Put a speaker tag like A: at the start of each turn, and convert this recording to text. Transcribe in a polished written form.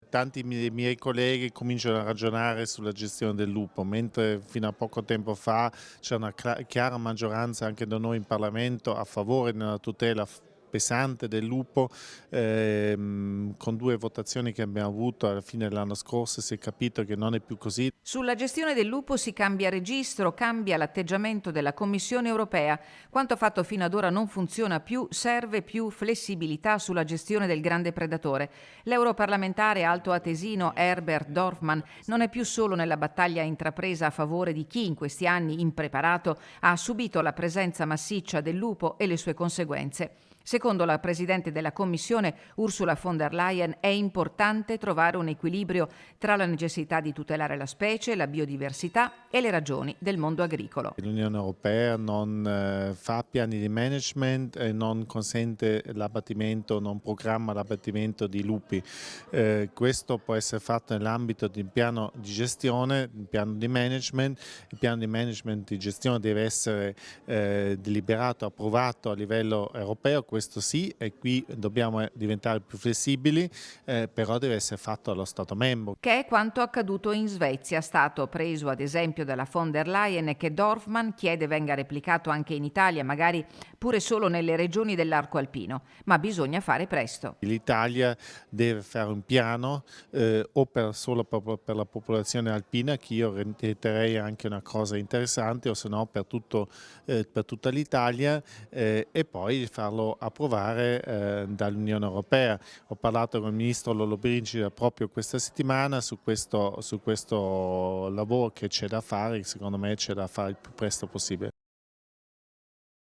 A: tanti miei colleghi cominciano a ragionare sulla gestione del lupo, mentre fino a poco tempo fa c'è una chiara maggioranza anche da noi in Parlamento a favore della tutela pesante del lupo, con 2 votazioni che abbiamo avuto alla fine dell'anno scorso si è capito che non è più così.
B: Sulla gestione del lupo si cambia registro, cambia l'atteggiamento della Commissione europea. Quanto fatto fino ad ora non funziona più, serve più flessibilità sulla gestione del grande predatore. L'europarlamentare altoatesino Herbert Dorfmann non è più solo nella battaglia intrapresa a favore di chi in questi anni impreparato ha subito la presenza massiccia del lupo e le sue conseguenze. Secondo la Presidente della Commissione, Ursula von der Leyen, è importante trovare un equilibrio tra la necessità di tutelare la specie, la biodiversità e le ragioni del mondo agricolo.
A: L'Unione Europea non fa piani di management e non consente l'abbattimento, non programma l'abbattimento di lupi. Questo può essere fatto nell'ambito di un piano di gestione, un piano di management. Il piano di management di gestione deve essere deliberato, approvato a livello europeo, questo sì, e qui dobbiamo diventare più flessibili, però deve essere fatto dallo Stato membro.
B: Che è quanto accaduto in Svezia, stato preso ad esempio dalla von der Leyen e che Dorfmann chiede venga replicato anche in Italia, magari pure solo nelle regioni dell'arco alpino, ma bisogna fare presto.
A: L'Italia deve fare un piano solo per la popolazione alpina, che io riterrei anche una cosa interessante, o se no per tutta l'Italia, e poi farlo approvare dall'Unione Europea. Ho parlato con il ministro Lollobrigida proprio questa settimana su questo lavoro che c'è da fare, secondo me c'è da fare il più presto possibile.